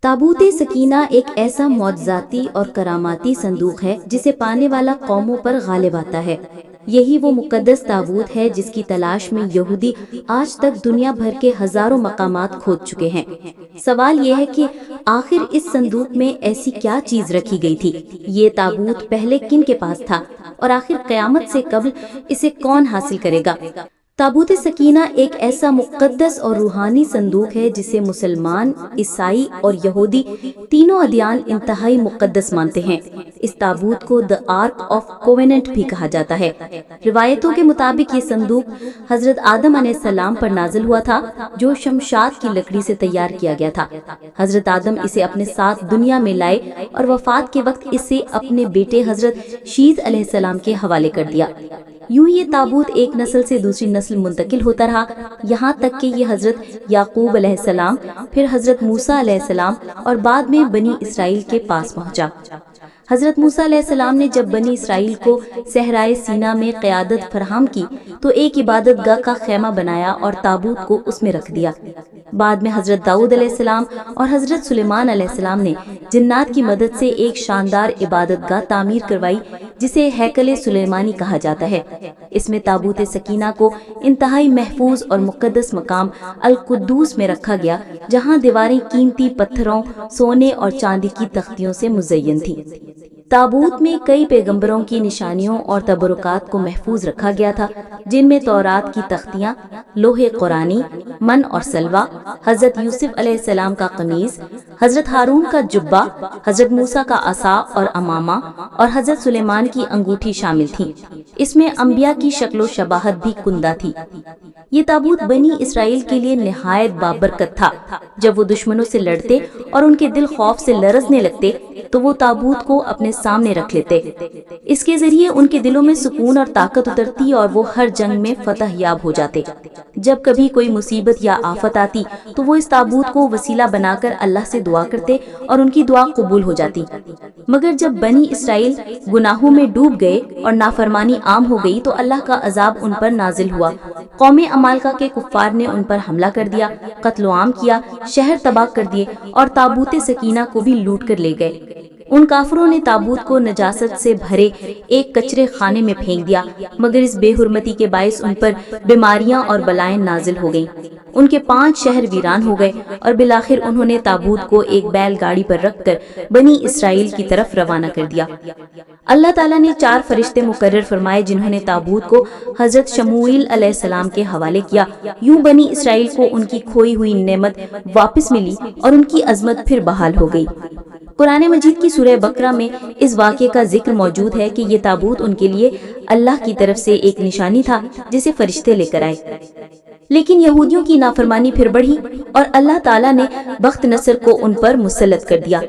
ताबूत सकीना एक ऐसा मौजज़ाती और करामाती संदूक है जिसे पाने वाला कौमों पर गालिब आता है। यही वो मुकद्दस ताबूत है जिसकी तलाश में यहूदी आज तक दुनिया भर के हजारों मकामात खोद चुके हैं। सवाल यह है कि आखिर इस संदूक में ऐसी क्या चीज रखी गई थी? ये ताबूत पहले किन के पास था और आखिर क़यामत से कब्ल इसे कौन हासिल करेगा? ताबूत सकीना एक ऐसा मुक़द्दस और रूहानी संदूक है जिसे मुसलमान, ईसाई और यहूदी तीनों अदियान इंतहाई मुक़द्दस मानते हैं। इस ताबूत को द आर्क ऑफ कोवेनेंट भी कहा जाता है। रिवायतों के मुताबिक ये संदूक हजरत आदम अलैहिस्सलाम पर नाजिल हुआ था, जो शमशाद की लकड़ी से तैयार किया गया था। हजरत आदम इसे अपने साथ दुनिया में लाए और वफात के वक्त इसे अपने बेटे हजरत शीस अलैहिस्सलाम के हवाले कर दिया। यूं ये ताबूत एक नस्ल से दूसरी नस्ल मुंतकिल होता रहा, यहाँ तक कि ये हजरत याकूब अलैहिस्सलाम, फिर हजरत मूसा अलैहिस्सलाम और बाद में बनी इसराइल के पास पहुँचा। हजरत मूसा अलैहिस्सलाम ने जब बनी इसराइल को सहराए सीना में क़यादत फराहम की तो एक इबादतगाह का खैमा बनाया और ताबूत को उसमें रख दिया। बाद में हजरत दाऊद अलैहिस्सलाम और हजरत सुलेमान अलैहिस्सलाम ने जिन्नात की मदद से एक शानदार इबादतगाह तामीर करवाई जिसे हैकले सुलेमानी कहा जाता है। इसमें ताबूत सकीना को इंतहाई महफूज और मुक़द्दस मकाम अल कुद्दूस में रखा गया, जहाँ दीवारें कीमती पत्थरों, सोने और चांदी की तख्तियों से मुज़य्यन थी। ताबूत में कई पैगंबरों की निशानियों और तबरुकात को महफूज रखा गया था, जिनमें तौरात की तख्तियाँ, लोहे कुरानी, मन और सलवा, हजरत यूसुफ अलैहिस्सलाम का कमीज, हजरत हारून का जुब्बा, हजरत मूसा का असा और अमामा और हजरत सुलेमान की अंगूठी शामिल थी। इसमें अंबिया की शक्लो शबाहत भी कुंदा थी। ये ताबूत बनी इसराइल के लिए निहायत बाबरकत था। जब वो दुश्मनों से लड़ते और उनके दिल खौफ से लरजने लगते तो वो ताबूत को अपने सामने रख लेते। इसके जरिए उनके दिलों में सुकून और ताकत उतरती और वो हर जंग में फतह याब हो जाते। जब कभी कोई मुसीबत या आफत आती तो वो इस ताबूत को वसीला बनाकर अल्लाह से दुआ करते और उनकी दुआ कबूल हो जाती। मगर जब बनी इसराइल गुनाहों में डूब गए और नाफरमानी आम हो गई तो अल्लाह का अजाब उन पर नाजिल हुआ। कौमे अमालका के कुफ्फार ने उन पर हमला कर दिया, कत्ल आम किया, शहर तबाह कर दिए और ताबूत सकीना को भी लूट कर ले गए। उन काफरों ने ताबूत को नजासत से भरे एक कचरे खाने में फेंक दिया, मगर इस बेहुरमती के बायस उन पर बीमारियां और बलाएं नाजिल हो गईं। उनके 5 शहर वीरान हो गए और बिलाखिर उन्होंने ताबूत को एक बैलगाड़ी पर रखकर बनी इसराइल की तरफ रवाना कर दिया। अल्लाह ताला ने 4 फरिश्ते मुकर्रर फरमाए जिन्होंने ताबूत को हजरत शमूएल अलैहिस्सलाम के हवाले किया। यूं बनी इसराइल को उनकी खोई हुई नेमत वापस मिली और उनकी अजमत फिर बहाल हो गई। कुरान मजीद की सूरह बकरा में इस वाक़े का जिक्र मौजूद है कि ये ताबूत उनके लिए अल्लाह की तरफ से एक निशानी था जिसे फरिश्ते लेकर आए। लेकिन यहूदियों की नाफरमानी फिर बढ़ी और अल्लाह ताला ने बख्त नसर को उन पर मुसल्लत कर दिया।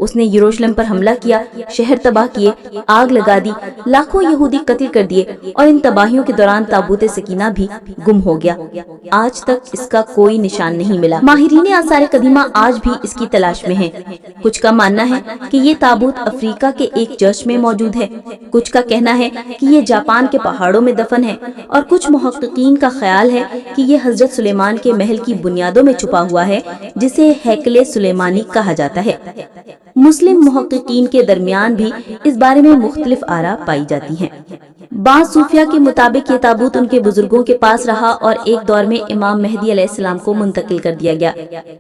उसने यरूशलेम पर हमला किया, शहर तबाह किए, आग लगा दी, लाखों यहूदी कत्ल कर दिए और इन तबाहियों के दौरान ताबूत सकीना भी गुम हो गया। आज तक इसका कोई निशान नहीं मिला। माहिरीन आसार कदीमा आज भी इसकी तलाश में हैं। कुछ का मानना है कि ये ताबूत अफ्रीका के एक चर्च में मौजूद है, कुछ का कहना है कि ये जापान के पहाड़ों में दफन है और कुछ मुहक्किकीन का ख्याल है कि ये हजरत सुलेमान के महल की बुनियादों में छुपा हुआ है, जिसे हैकले सुलेमानी कहा जाता है। मुस्लिम मुहक्किकीन के दरमियान भी इस बारे में मुख्तलिफ आरा पाई जाती हैं। बाज़ सूफिया के मुताबिक ये ताबूत उनके बुजुर्गों के पास रहा और एक दौर में इमाम मेहदी अलैहिस्सलाम को मुंतकिल कर दिया गया।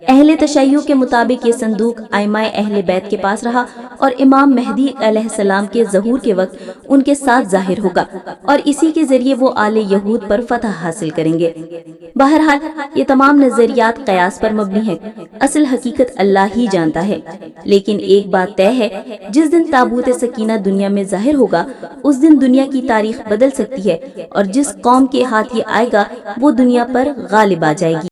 अहले तशय्युअ के मुताबिक ये संदूक आइमाए अहले बैत के पास रहा और इमाम मेहदी अलैहिस्सलाम के ज़हूर के वक्त उनके साथ जाहिर होगा और इसी के जरिए वो आले यहूद पर फतह हासिल करेंगे। बहरहाल ये तमाम नजरियात कयास पर मबनी है, असल हकीकत अल्लाह ही जानता है। लेकिन एक बात तय है, जिस दिन ताबूत सकीना दुनिया में जाहिर होगा उस दिन दुनिया की तारीख बदल सकती है और जिस कौम के हाथ ये आएगा वो दुनिया पर गालिब आ जाएगी।